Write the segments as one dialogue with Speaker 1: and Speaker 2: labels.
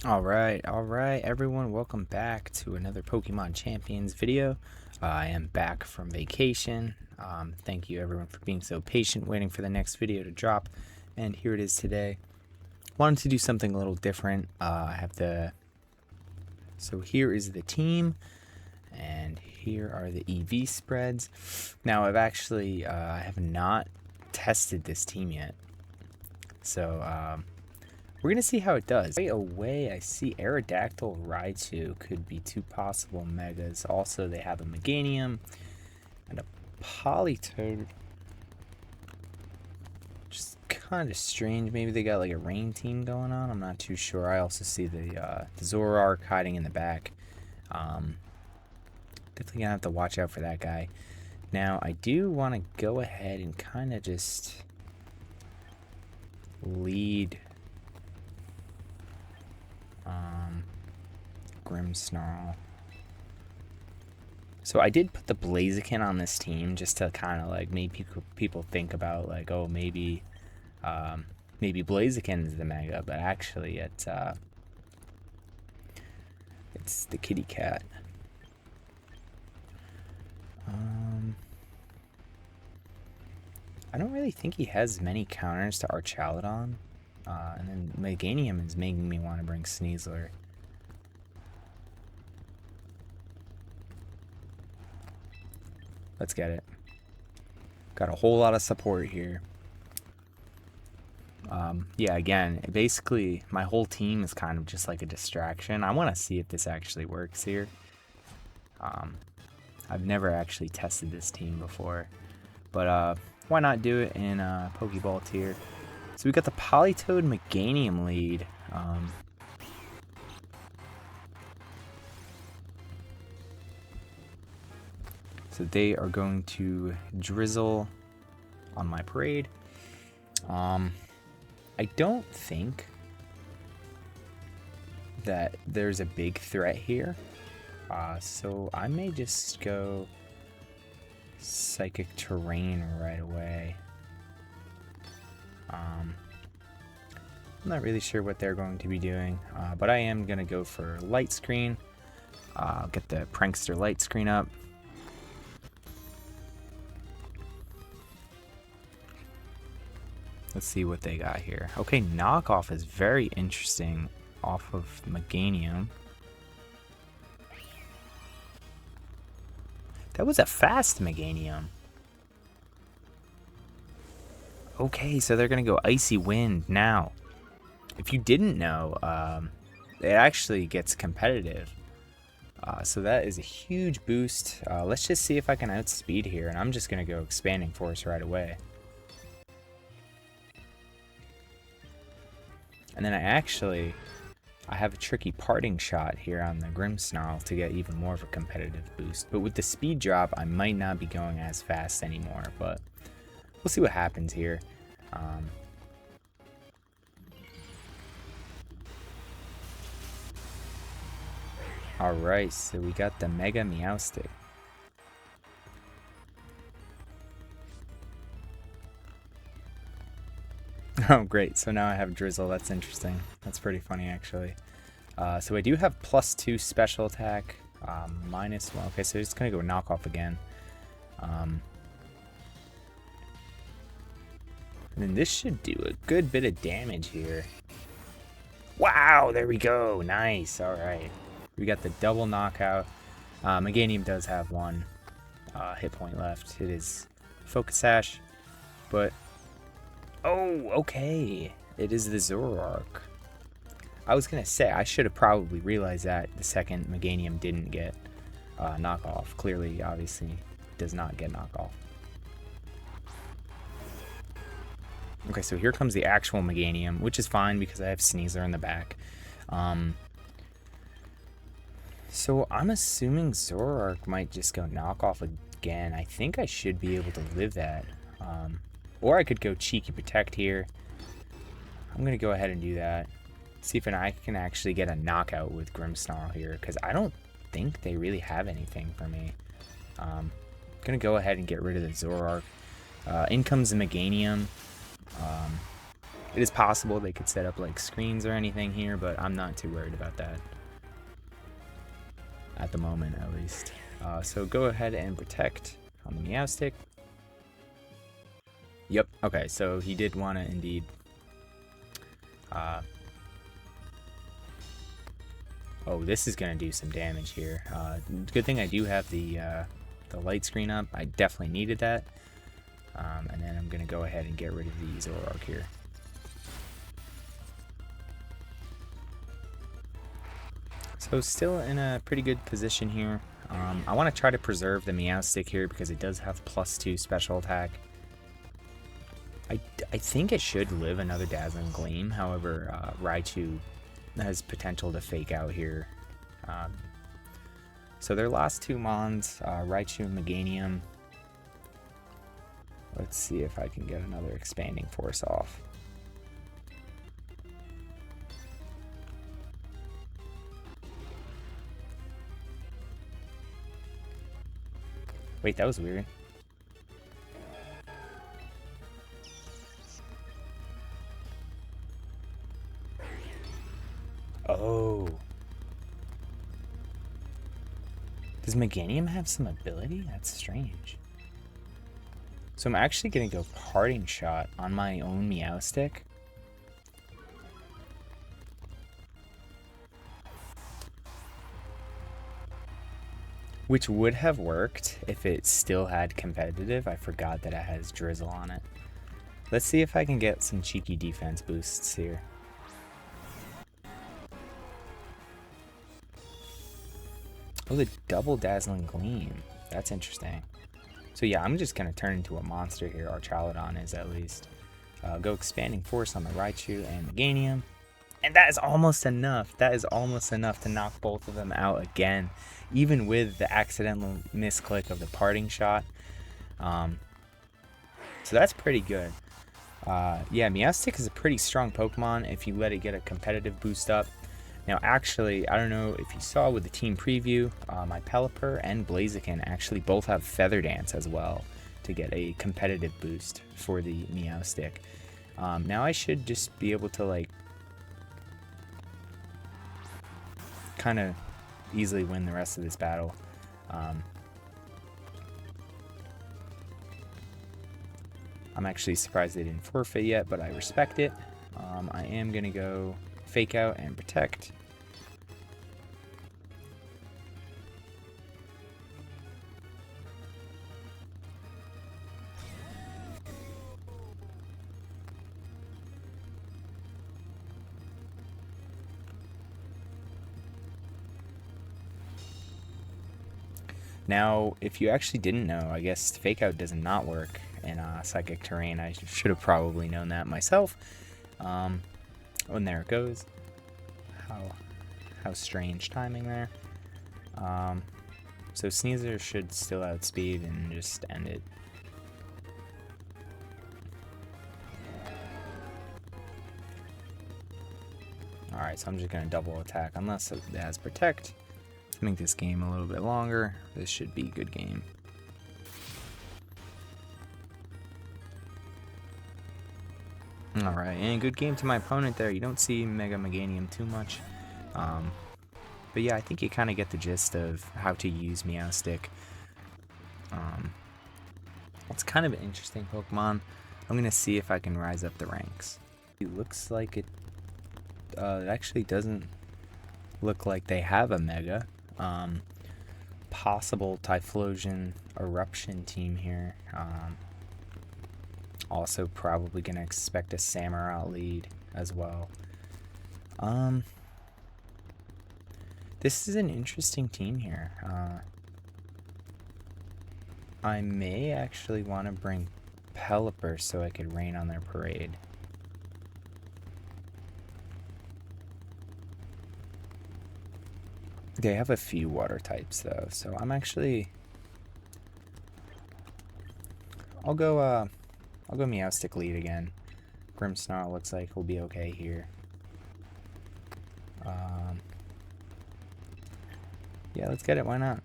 Speaker 1: Alright, everyone, welcome back to another Pokemon Champions video. I am back from vacation. Thank you everyone for being so patient, waiting for the next video to drop, and here it is today. Wanted to do something a little different. So here is the team, and here are the EV spreads. Now I have not tested this team yet, so we're going to see how it does. Right away, I see Aerodactyl Raichu could be two possible megas. Also, they have a Meganium and a Politoed. Just kind of strange. Maybe they got like a rain team going on. I'm not too sure. I also see the Zoroark hiding in the back. Definitely going to have to watch out for that guy. Now, I do want to go ahead and kind of just lead Grimmsnarl. So I did put the Blaziken on this team just to kind of like make people think about like, oh, maybe Blaziken is the mega, but actually it's the kitty cat. I don't really think he has many counters to Archaludon. And then Meganium is making me want to bring Sneasler. Let's get it. Got a whole lot of support here. Yeah, again, basically my whole team is kind of just like a distraction. I want to see if this actually works here. I've never actually tested this team before, but why not do it in Pokeball tier? So we got the Politoed Meganium lead. So they are going to drizzle on my parade. I don't think that there's a big threat here. So I may just go Psychic Terrain right away. I'm not really sure what they're going to be doing, but I am going to go for Light Screen. I'll get the Prankster Light Screen up. Let's see what they got here. Okay, Knockoff is very interesting off of Meganium. That was a fast Meganium. Okay, so they're going to go Icy Wind now. If you didn't know, it actually gets competitive. So that is a huge boost. Let's just see if I can outspeed here, and I'm just going to go Expanding Force right away. And then I have a tricky parting shot here on the Grimmsnarl to get even more of a competitive boost. But with the speed drop, I might not be going as fast anymore, but we'll see what happens here. Alright, so we got the Mega Meowstic. Oh, great. So now I have Drizzle. That's interesting. That's pretty funny, actually. So I do have +2 special attack, -1. Okay, so it's going to go Knockoff again. And then this should do a good bit of damage here. Wow, there we go. Nice. All right. We got the double knockout. Meganium does have one hit point left. It is Focus Sash, but oh, okay. It is the Zoroark. I was going to say, I should have probably realized that the second Meganium didn't get knockoff. Clearly, obviously, does not get knockoff. Okay, so here comes the actual Meganium, which is fine because I have Sneasler in the back. So I'm assuming Zoroark might just go knockoff again. I think I should be able to live that. Or I could go Cheeky Protect here. I'm going to go ahead and do that. See if I can actually get a knockout with Grimmsnarl here, because I don't think they really have anything for me. I'm going to go ahead and get rid of the Zoroark. In comes the Meganium. It is possible they could set up like screens or anything here, but I'm not too worried about that. At the moment, at least. So go ahead and protect on the Meowstic. Yep, okay, so he did want to indeed oh, this is going to do some damage here. Good thing I do have the light screen up. I definitely needed that. And then I'm going to go ahead and get rid of the Zoroark here. So still in a pretty good position here. I want to try to preserve the Meowstic here because it does have +2 special attack. I think it should live another Dazzling Gleam. However, Raichu has potential to fake out here. So their last 2 Mons, Raichu and Meganium. Let's see if I can get another Expanding Force off. Wait, that was weird. Oh. Does Meganium have some ability? That's strange. So I'm actually going to go Parting Shot on my own Meowstic. Which would have worked if it still had competitive. I forgot that it has Drizzle on it. Let's see if I can get some cheeky defense boosts here. Oh, the double Dazzling Gleam. That's interesting. So yeah, I'm just going to turn into a monster here. Archaludon is at least. Go Expanding Force on the Raichu and Meganium. And that is almost enough. That is almost enough to knock both of them out again. Even with the accidental misclick of the Parting Shot. So that's pretty good. Yeah, Meowstic is a pretty strong Pokemon if you let it get a competitive boost up. Now, actually, I don't know if you saw with the team preview, my Pelipper and Blaziken actually both have Feather Dance as well to get a competitive boost for the Meowstic. Now I should just be able to, like, kind of easily win the rest of this battle. I'm actually surprised they didn't forfeit yet, but I respect it. I am going to go Fake Out and Protect. Now, if you actually didn't know, I guess Fake Out does not work in Psychic Terrain. I should have probably known that myself. Oh, and there it goes. How strange timing there. So Sneasel should still outspeed and just end it. Alright, so I'm just going to double attack unless it has Protect. To make this game a little bit longer, this should be a good game. Alright, and good game to my opponent there. You don't see Mega Meganium too much. But yeah, I think you kind of get the gist of how to use Meowstic. It's kind of an interesting Pokemon. I'm going to see if I can rise up the ranks. It looks like it actually doesn't look like they have a Mega. Possible Typhlosion Eruption team here. Also probably going to expect a Samurott lead as well. This is an interesting team here. I may actually want to bring Pelipper so I could rain on their parade. They have a few water types though, so I'm actually... I'll go Meowstic lead again. Grimmsnarl looks like he'll be okay here. Yeah, let's get it, why not?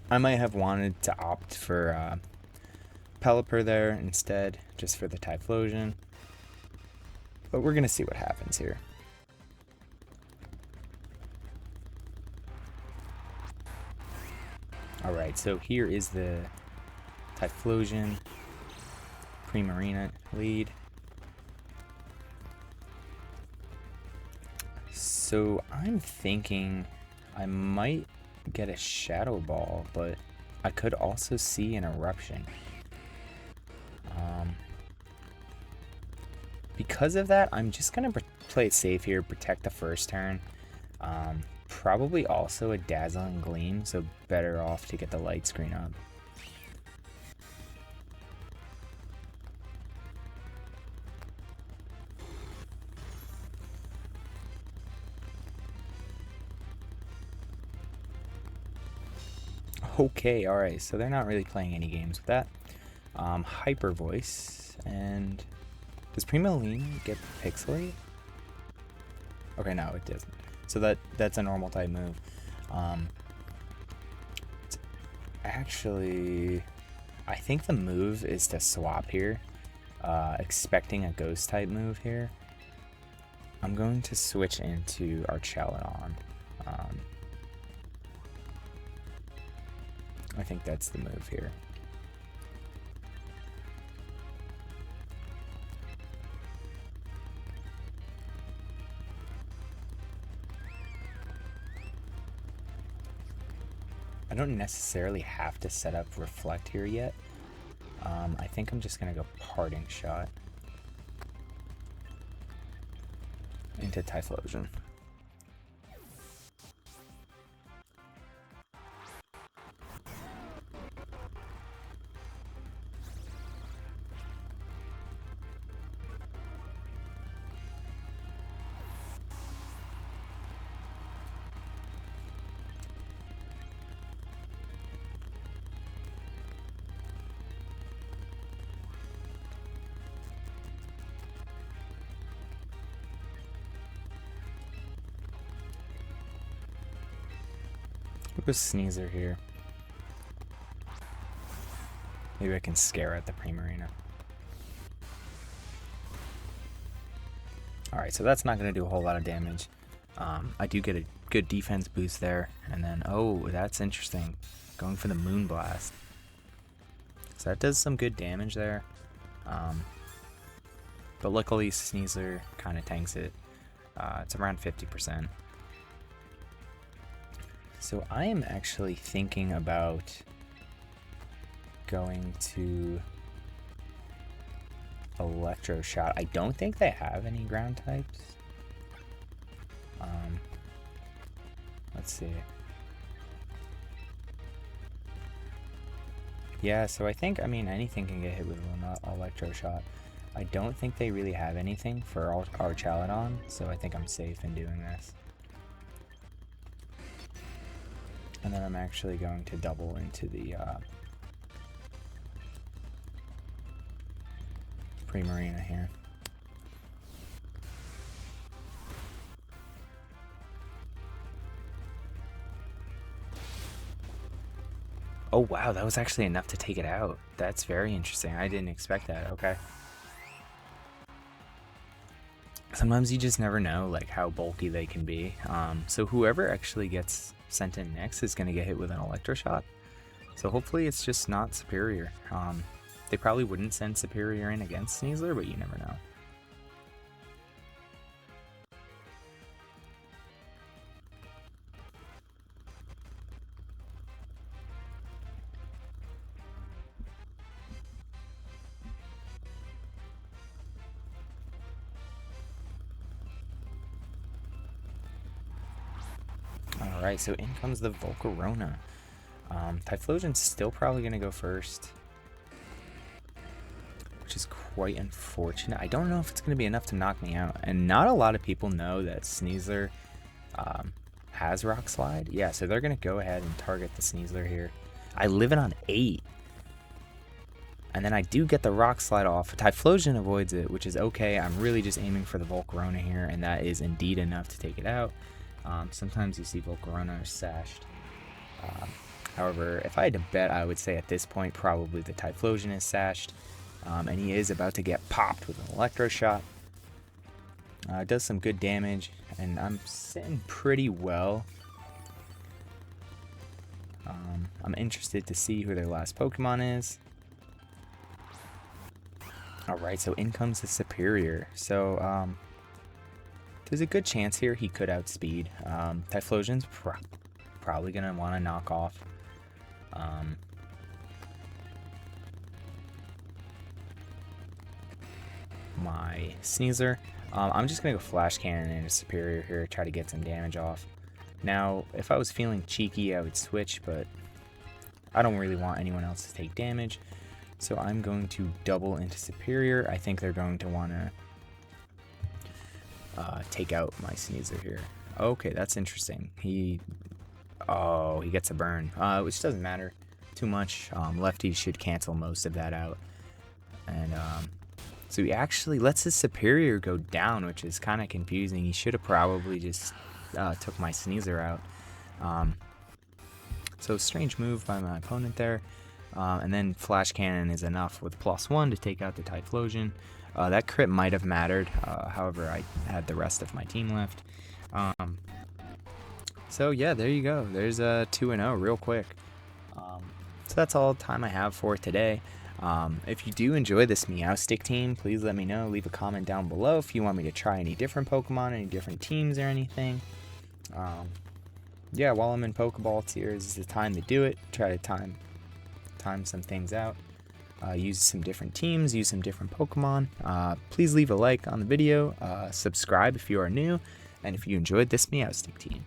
Speaker 1: I might have wanted to opt for Pelipper there instead, just for the Typhlosion. But we're going to see what happens here. Alright, so here is the Typhlosion Primarina lead. So I'm thinking I might get a Shadow Ball, but I could also see an Eruption. Because of that, I'm just going to play it safe here, protect the first turn. Probably also a Dazzling Gleam, so better off to get the light screen up. Okay, alright, so they're not really playing any games with that. Hyper Voice, and does Primalina get Pixelate? Okay, no, it doesn't. So that's a normal type move. Actually, I think the move is to swap here, expecting a Ghost type move here. I'm going to switch into Archelon. I think that's the move here. I don't necessarily have to set up Reflect here yet. I think I'm just going to go Parting Shot into Typhlosion. We'll go Sneasler here. Maybe I can scare at the Primarina. Alright, so that's not going to do a whole lot of damage. I do get a good defense boost there. And then, oh, that's interesting. Going for the Moonblast. So that does some good damage there. But luckily, Sneasler kind of tanks it. It's around 50%. So I am actually thinking about going to Electro Shot. I don't think they have any ground types. Let's see. Yeah, so I think, anything can get hit with an Electro Shot. I don't think they really have anything for Archelon, so I think I'm safe in doing this. And then I'm actually going to double into the Primarina here. Oh wow, that was actually enough to take it out. That's very interesting. I didn't expect that. Okay. Sometimes you just never know like how bulky they can be. So whoever actually gets sent in next is going to get hit with an Electroshock. So hopefully it's just not Superior. They probably wouldn't send Superior in against Sneasler, but you never know. Alright, so in comes the Volcarona. Typhlosion's still probably going to go first, which is quite unfortunate. I don't know if it's going to be enough to knock me out. And not a lot of people know that Sneasler has Rock Slide. Yeah, so they're going to go ahead and target the Sneasler here. I live it on 8. And then I do get the Rock Slide off. Typhlosion avoids it, which is okay. I'm really just aiming for the Volcarona here, and that is indeed enough to take it out. Sometimes you see Volcarona are sashed. However, if I had to bet, I would say at this point probably the Typhlosion is sashed. And he is about to get popped with an Electro Shot. Does some good damage, and I'm sitting pretty well. I'm interested to see who their last Pokemon is. Alright, so in comes the Superior. So, there's a good chance here he could outspeed. Typhlosion's probably going to want to knock off. My Sneasler. I'm just going to go Flash Cannon into Superior here, try to get some damage off. Now, if I was feeling cheeky, I would switch, but I don't really want anyone else to take damage. So I'm going to double into Superior. I think they're going to want to take out my Sneasler here. Okay, that's interesting. He gets a burn, which doesn't matter too much. Lefty should cancel most of that out. And so he actually lets his Superior go down, which is kind of confusing. He should have probably just took my Sneasler out. So strange move by my opponent there. And then Flash Cannon is enough with +1 to take out the Typhlosion. That crit might have mattered, however, I had the rest of my team left. So yeah, there you go. There's a 2-0 real quick. So that's all the time I have for today. If you do enjoy this Meowstic team, please let me know. Leave a comment down below if you want me to try any different Pokemon, any different teams or anything. Yeah, while I'm in Pokeball tiers is the time to do it. Try to time some things out. Use some different teams, use some different Pokemon. Please leave a like on the video, subscribe if you are new, and if you enjoyed this Meowstic team.